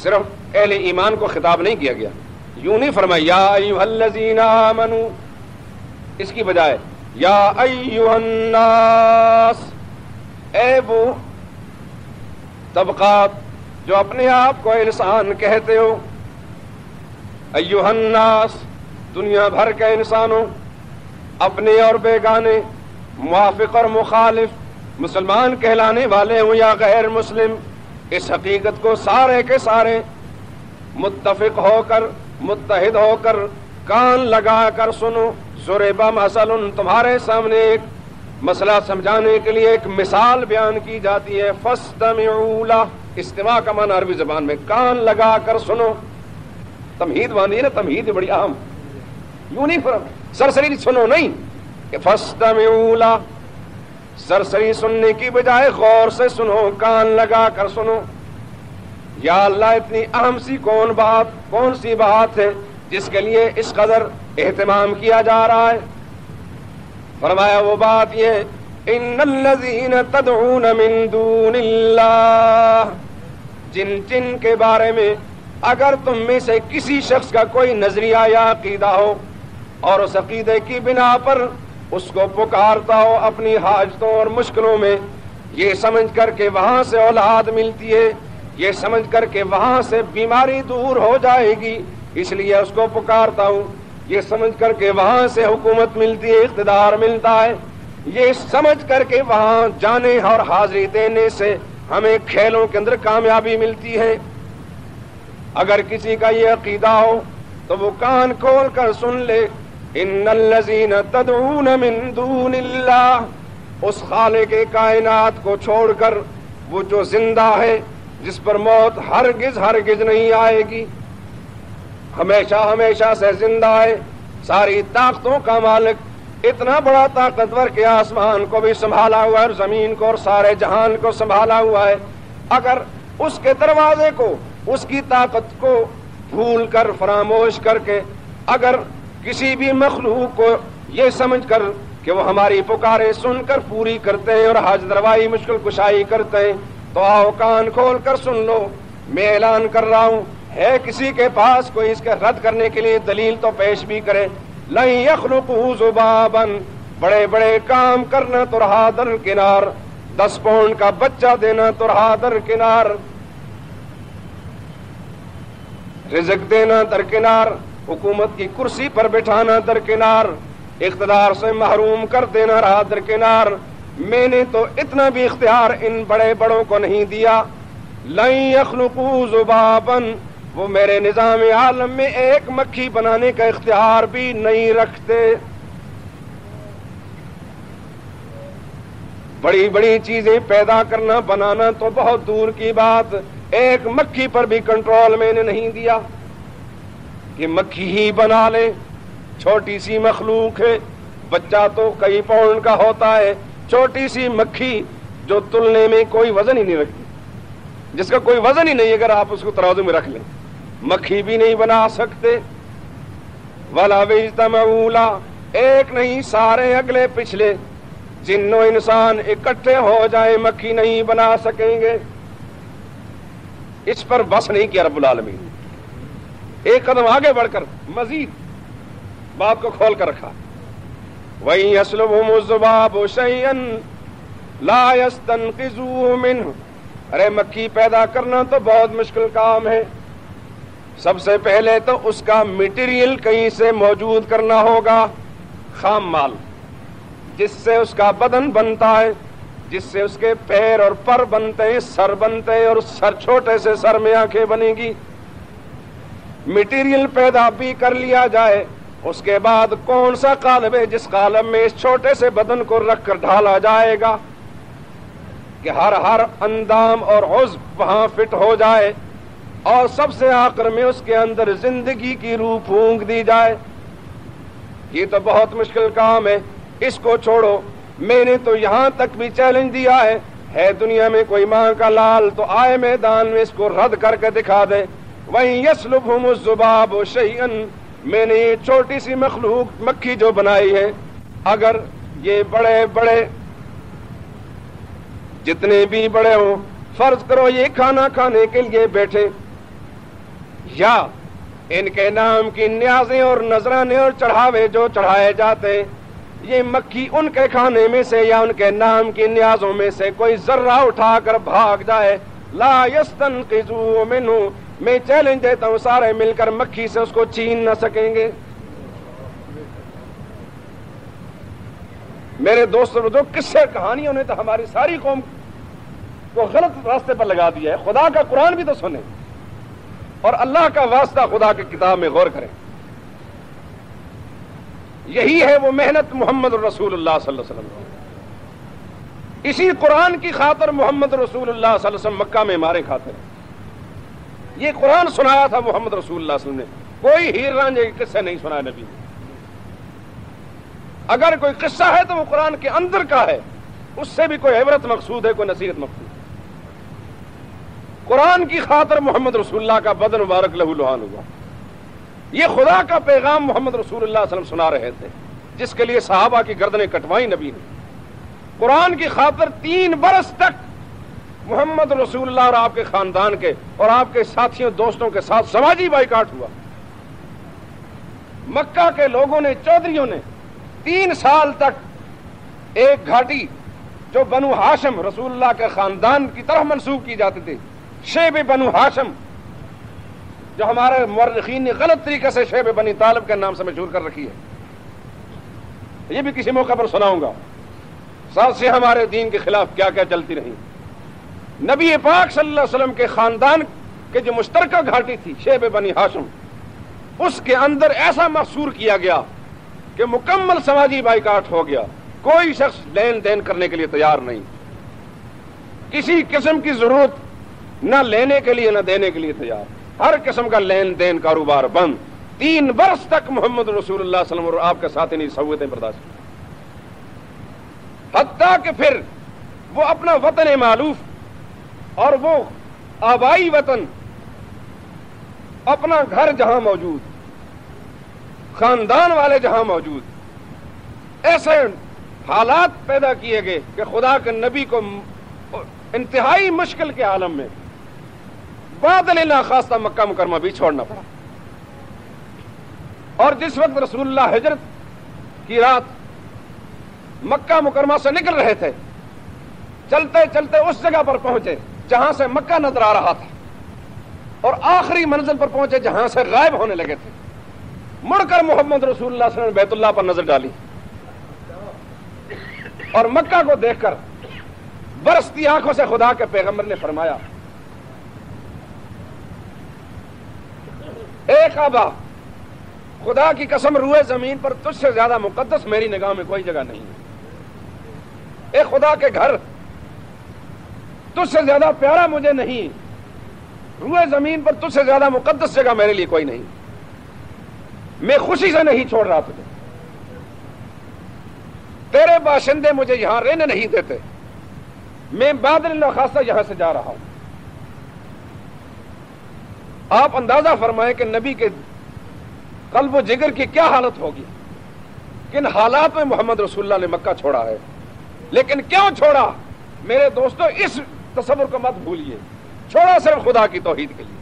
صرف اہل ایمان کو خطاب نہیں کیا گیا، یوں نہیں فرمایا یا ایھا الذین آمنوا، اس کی بجائے یا ایھا الناس، اے وہ طبقات جو اپنے آپ کو انسان کہتے ہو، ایھا الناس، دنیا بھر کے انسانوں، اپنے اور بیگانے، موافق اور مخالف، مسلمان کہلانے والے ہوں یا غیر مسلم، اس حقیقت کو سارے کے سارے متفق ہو کر، متحد ہو کر، کان لگا کر سنو۔ ضرب مثل، تمہارے سامنے ایک مسئلہ سمجھانے کے لیے ایک مثال بیان کی جاتی ہے، فاستمعوا لہ، استماع کا معنی عربی زبان میں کان لگا کر سنو۔ تمہید باندھی ہے نا، تمہید بڑی اہم، یوں نہیں سرسری سنو نہیں، کہ فاستمعوا لہ، سرسری سننے کی بجائے غور سے سنو، کان لگا کر سنو۔ یا اللہ، اتنی اہم سی کون سی بات ہے جس کے لیے اس قدر اہتمام کیا جا رہا ہے؟ فرمایا وہ بات یہ، ان الذین تدعون من دون اللہ، جن کے بارے میں اگر تم میں سے کسی شخص کا کوئی نظریہ یا عقیدہ ہو اور اس عقیدے کی بنا پر اس کو پکارتا ہو اپنی حاجتوں اور مشکلوں میں، یہ سمجھ کر کے وہاں سے اولاد ملتی ہے، یہ سمجھ کر کے وہاں سے بیماری دور ہو جائے گی اس لیے اس کو پکارتا ہوں، یہ سمجھ کر کے وہاں سے حکومت ملتی ہے، اقتدار ملتا ہے، یہ سمجھ کر کے وہاں جانے اور حاضری دینے سے ہمیں کھیلوں کے اندر کامیابی ملتی ہے، اگر کسی کا یہ عقیدہ ہو تو وہ کان کھول کر سن لے، ان الذین تدعون من دون اللہ، اس خالق کائنات کو چھوڑ کر وہ جو زندہ ہے، جس پر موت ہرگز نہیں آئے گی، ہمیشہ ہمیشہ سے زندہ ہے، ساری طاقتوں کا مالک، اتنا بڑا طاقتور کہ آسمان کو بھی سنبھالا ہوا ہے اور زمین کو اور سارے جہان کو سنبھالا ہوا ہے، اگر اس کے دروازے کو، اس کی طاقت کو بھول کر، فراموش کر کے، اگر کسی بھی مخلوق کو یہ سمجھ کر کہ وہ ہماری پکاریں سن کر پوری کرتے ہیں اور حاجت روائی مشکل کشائی کرتے ہیں، تو آؤ کان کھول کر سن لو، میں اعلان کر رہا ہوں، ہے کسی کے پاس کوئی اس کے رد کرنے کے لیے دلیل تو پیش بھی کرے۔ لن یخلقوا ذبابا، بڑے بڑے کام کرنا تو رہا درکنار، 10 پاؤنڈ کا بچہ دینا تو رہا درکنار، رزق دینا درکنار، حکومت کی کرسی پر بٹھانا درکنار، اقتدار سے محروم کر دینا رہا درکنار، میں نے تو اتنا بھی اختیار ان بڑے بڑوں کو نہیں دیا۔ لن یخلقوا ذبابا، وہ میرے نظام عالم میں ایک مکھی بنانے کا اختیار بھی نہیں رکھتے۔ بڑی بڑی چیزیں پیدا کرنا، بنانا تو بہت دور کی بات، ایک مکھی پر بھی کنٹرول میں نے نہیں دیا کہ مکھی ہی بنا لے، چھوٹی سی مخلوق ہے، بچہ تو کئی پاؤنڈ کا ہوتا ہے، چھوٹی سی مکھی جو تلنے میں کوئی وزن ہی نہیں رکھتی، جس کا کوئی وزن ہی نہیں، اگر آپ اس کو ترازو میں رکھ لیں، مکھی بھی نہیں بنا سکتے۔ وَلَوِ اجْتَمَعُوا لَهُ، ایک نہیں سارے اگلے پچھلے جن و انسان اکٹھے ہو جائیں مکھی نہیں بنا سکیں گے۔ وَإِن يَسْلُبْهُمُ الذَّرَّةُ شَيْئًا، اگر انہیں ذرہ بھی کوئی چیز مل جائے، لَا يَسْتَطِيعُونَ مِنْهُ شَيْئًا، تو وہ اس سے کچھ نہیں کر سکیں گے۔ اس پر بس نہیں کیا رب العالمین، ایک قدم آگے بڑھ کر مزید بات کو کھول کر رکھا. وَإِن يَسْلُبْهُمُ الذُّبَابُ شَيْئًا لَا يَسْتَنقِذُوهُ مِنْهُ. ارے مکھی پیدا کرنا تو بہت مشکل کام ہے. سب سے پہلے تو اس کا میٹیریل کہیں سے موجود کرنا ہوگا، خام مال جس سے اس کا بدن بنتا ہے، جس سے اس کے پیر اور پر بنتے ہیں، سر بنتے ہیں، اور اس سر چھوٹے سے سر میں آنکھیں بنے گی. میٹیریل پیدا بھی کر لیا جائے، اس کے بعد کون سا قالب ہے جس قالب میں اس چھوٹے سے بدن کو رکھ کر ڈھالا جائے گا کہ ہر اندام اور عضو وہاں فٹ ہو جائے، اور سب سے آخر میں اس کے اندر زندگی کی روح پھونک دی جائے. یہ تو بہت مشکل کام ہے. اس کو چھوڑو، میں نے تو یہاں تک بھی چیلنج دیا ہے دنیا میں کوئی ماں کا لال تو آئے میدان میں اس کو رد کر کے دکھا دے. وَإِن يَسْلُبْهُمُ الذُّبَابُ شَيْئًا. میں نے یہ چھوٹی سی مخلوق مکھی جو بنائی ہے، اگر یہ بڑے بڑے جتنے بھی بڑے ہوں، فرض کرو یہ کھانا کھانے کے لیے بیٹھے، یا ان کے نام کی نیازیں اور نذرانے اور چڑھاوے جو چڑھائے جاتے ہیں، یہ مکھی ان کے کھانے میں سے یا ان کے نام کی نیازوں میں سے کوئی ذرہ اٹھا کر بھاگ جائے، لا یستنقذوہ منہ. میں چیلنج دیتا ہوں سارے مل کر مکھی سے اس کو چھین نہ سکیں گے. میرے دوستوں، جو قصے کہانیوں نے تو ہماری ساری قوم کو غلط راستے پر لگا دیا ہے. خدا کا قرآن بھی تو سنیں، اور اللہ کا واسطہ خدا کی کتاب میں غور کریں. یہی ہے وہ محنت محمد رسول اللہ صلی اللہ علیہ وسلم. اسی قرآن کی خاطر محمد رسول اللہ صلی اللہ علیہ وسلم مکہ میں مارے کھاتے ہیں. یہ قرآن سنایا تھا محمد رسول اللہ صلی اللہ علیہ وسلم نے. کوئی ہیر رانجھے کے قصے نہیں سنایا نبی نے. اگر کوئی قصہ ہے تو وہ قرآن کے اندر کا ہے، اس سے بھی کوئی عبرت مقصود ہے، کوئی نصیحت مقصود. قرآن کی خاطر محمد رسول اللہ کا بدن مبارک لہو لہان ہوا. یہ خدا کا پیغام محمد رسول اللہ صلی اللہ علیہ وسلم سنا رہے تھے، جس کے لیے صحابہ کی گردنیں کٹوائی نبی نے. قرآن کی خاطر 3 برس تک محمد رسول اللہ اور آپ کے خاندان کے اور آپ کے ساتھیوں دوستوں کے ساتھ سماجی بائیکاٹ ہوا. مکہ کے لوگوں نے، چودھریوں نے 3 سال تک ایک گھاٹی جو بنو ہاشم رسول اللہ کے خاندان کی طرف منسوب کی جاتی تھی، شیب بنو ہاشم، جو ہمارے مورخین نے غلط طریقے سے شیب بنی طالب کے نام سے مشہور کر رکھی ہے. یہ بھی کسی موقع پر سناؤں گا. ساتھ سے ہمارے دین کے خلاف کیا کیا چلتی رہی. نبی پاک صلی اللہ علیہ وسلم کے خاندان کے جو مشترکہ گھاٹی تھی شیب بنی ہاشم، اس کے اندر ایسا محصور کیا گیا کہ مکمل سماجی بائیکاٹ ہو گیا. کوئی شخص لین دین کرنے کے لیے تیار نہیں، کسی قسم کی ضرورت نہ لینے کے لیے نہ دینے کے لیے تیار، ہر قسم کا لین دین کاروبار بند. 3 برس تک محمد رسول اللہ صلی اللہ علیہ وسلم اور آپ کے ساتھی نے سہولتیں برداشت کی، حتیٰ کہ پھر وہ اپنا وطن معلوف اور وہ آبائی وطن، اپنا گھر جہاں موجود، خاندان والے جہاں موجود، ایسے حالات پیدا کیے گئے کہ خدا کے نبی کو انتہائی مشکل کے عالم میں بادل ناخواستہ مکہ مکرمہ بھی چھوڑنا پڑا. اور جس وقت رسول اللہ ہجرت کی رات مکہ مکرمہ سے نکل رہے تھے، چلتے چلتے اس جگہ پر پہنچے جہاں سے مکہ نظر آ رہا تھا، اور آخری منزل پر پہنچے جہاں سے غائب ہونے لگے تھے. مڑ کر محمد رسول اللہ صلی اللہ علیہ وسلم نے بیت اللہ پر نظر ڈالی اور مکہ کو دیکھ کر برستی آنکھوں سے خدا کے پیغمبر نے فرمایا، اے کعبہ، خدا کی قسم روئے زمین پر تجھ سے زیادہ مقدس میری نگاہ میں کوئی جگہ نہیں ہے. اے خدا کے گھر، تجھ سے زیادہ پیارا مجھے نہیں، روئے زمین پر تجھ سے زیادہ مقدس جگہ میرے لیے کوئی نہیں. میں خوشی سے نہیں چھوڑ رہا تجھے، تیرے باشندے مجھے یہاں رہنے نہیں دیتے، میں بادل ناخواستہ یہاں سے جا رہا ہوں. آپ اندازہ فرمائیں کہ نبی کے قلب و جگر کی کیا حالت ہوگی. کن حالات میں محمد رسول اللہ نے مکہ چھوڑا ہے. لیکن کیوں چھوڑا؟ میرے دوستو، اس تصور کو مت بھولیے چھوڑا صرف خدا کی توحید کے لیے.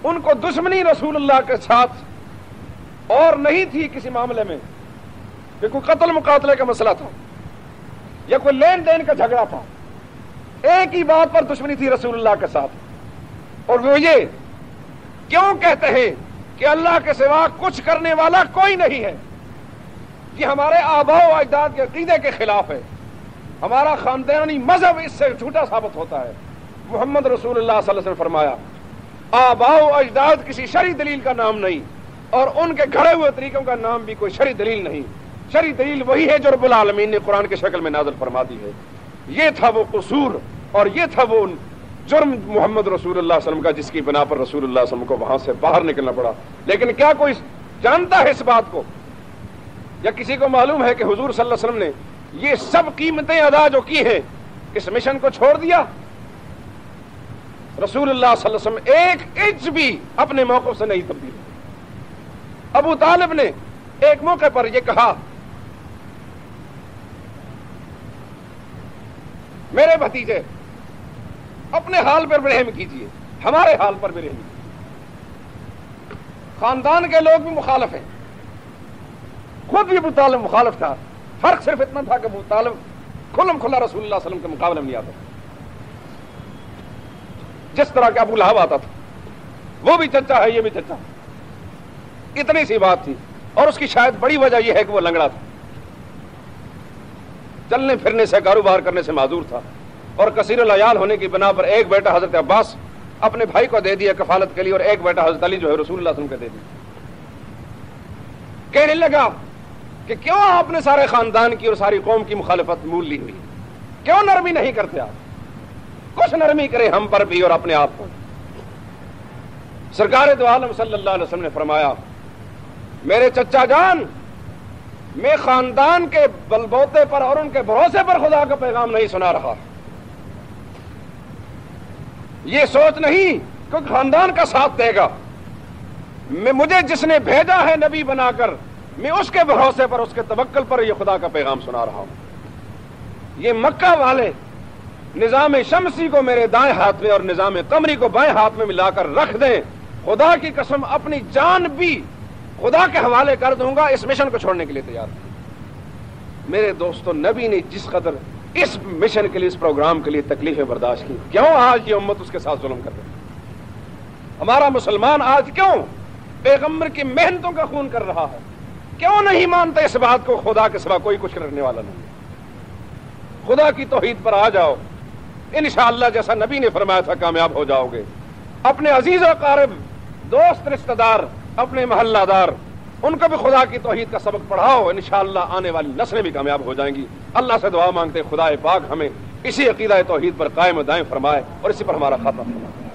ان کو دشمنی رسول اللہ کے ساتھ اور نہیں تھی کسی معاملے میں کہ کوئی قتل مقاتلے کا مسئلہ تھا یا کوئی لین دین کا جھگڑا تھا. ایک ہی بات پر دشمنی تھی رسول اللہ کے ساتھ, اور وہ یہ کیوں کہتے ہیں کہ اللہ کے سوا کچھ کرنے والا کوئی نہیں ہے. یہ ہمارے آباء و اجداد کے عقیدے کے خلاف ہے. ہمارا خاندانی مذہب اس سے جھوٹا ثابت ہوتا ہے. محمد رسول اللہ صلی اللہ علیہ وسلم نے فرمایا آباء و اجداد کسی شرعی دلیل کا نام نہیں, اور ان کے گھڑے ہوئے طریقوں کا نام بھی کوئی شرعی دلیل نہیں. شرعی دلیل وہی ہے جو رب العالمین نے قرآن کی شکل میں نازل فرما دی ہے. یہ تھا وہ قصور اور یہ تھا وہ جرم محمد رسول اللہ صلی اللہ علیہ وسلم کا, جس کی بنا پر رسول اللہ صلی اللہ علیہ وسلم کو وہاں سے باہر نکلنا پڑا. لیکن کیا کوئی جانتا ہے اس بات کو, یا کسی کو معلوم ہے کہ حضور صلی اللہ علیہ وسلم نے یہ سب قیمتیں ادا جو کی ہیں اس مشن کو چھوڑ دیا؟ رسول اللہ صلی اللہ علیہ وسلم ایک انچ بھی اپنے موقف سے نہیں تبدیل. ابو طالب نے ایک موقع پر یہ کہا میرے بھتیجے اپنے حال پر رحم کیجیے, ہمارے حال پر بھی رحم کیجیے. خاندان کے لوگ بھی مخالف ہیں, خود بھی ابو طالب مخالف تھا. فرق صرف اتنا تھا کہ ابو طالب کھلم کھلا رسول اللہ صلی اللہ علیہ وسلم کے مقابلے میں نہیں آتا, جس طرح کہ ابو لہب آتا تھا. وہ بھی چچا ہے, یہ بھی چچا. اتنی سی بات تھی, اور اس کی شاید بڑی وجہ یہ ہے کہ وہ لنگڑا تھا, چلنے پھرنے سے کاروبار کرنے سے معذور تھا, اور کثیر العیال ہونے کی بنا پر ایک بیٹا حضرت عباس اپنے بھائی کو دے دیا کفالت کے لیے, اور ایک بیٹا حضرت علی جو ہے رسول اللہ صلی اللہ علیہ وسلم کو دے دیا. کہنے لگا کہ کیوں آپ نے سارے خاندان کی اور ساری قوم کی مخالفت مول لی ہوئی, کیوں نرمی نہیں کرتے آپ؟ کچھ نرمی کریں ہم پر بھی اور اپنے آپ پر. سرکار دو عالم صلی اللہ علیہ وسلم نے فرمایا میرے چچا جان, میں خاندان کے بلبوتے پر اور ان کے بھروسے پر خدا کا پیغام نہیں سنا رہا. یہ سوچ نہیں کہ خاندان کا ساتھ دے گا. مجھے جس نے بھیجا ہے نبی بنا کر, میں اس کے بھروسے پر, اس کے توکل پر یہ خدا کا پیغام سنا رہا ہوں. یہ مکہ والے نظام شمسی کو میرے دائیں ہاتھ میں اور نظام قمری کو بائیں ہاتھ میں ملا کر رکھ دیں, خدا کی قسم اپنی جان بھی خدا کے حوالے کر دوں گا, اس مشن کو چھوڑنے کے لیے تیار ہے. میرے دوستو, نبی نے جس قدر اس مشن کے لیے, اس پروگرام کے لیے تکلیفیں برداشت کی, کیوں آج یہ امت اس کے ساتھ ظلم کر رہی ہے؟ ہمارا مسلمان آج کیوں پیغمبر کی محنتوں کا خون کر رہا ہے؟ کیوں نہیں مانتے اس بات کو خدا کے سوا کوئی کچھ کرنے والا نہیں؟ خدا کی توحید پر آ جاؤ, انشاءاللہ جیسا نبی نے فرمایا تھا کامیاب ہو جاؤ گے. اپنے عزیز و قارب, دوست, رشتہ دار, اپنے محلہ دار, ان کو بھی خدا کی توحید کا سبق پڑھاؤ, انشاءاللہ آنے والی نسلیں بھی کامیاب ہو جائیں گی. اللہ سے دعا مانگتے خدا پاک ہمیں اسی عقیدہ توحید پر قائم و دائم فرمائے اور اسی پر ہمارا خاتمہ فرمائے.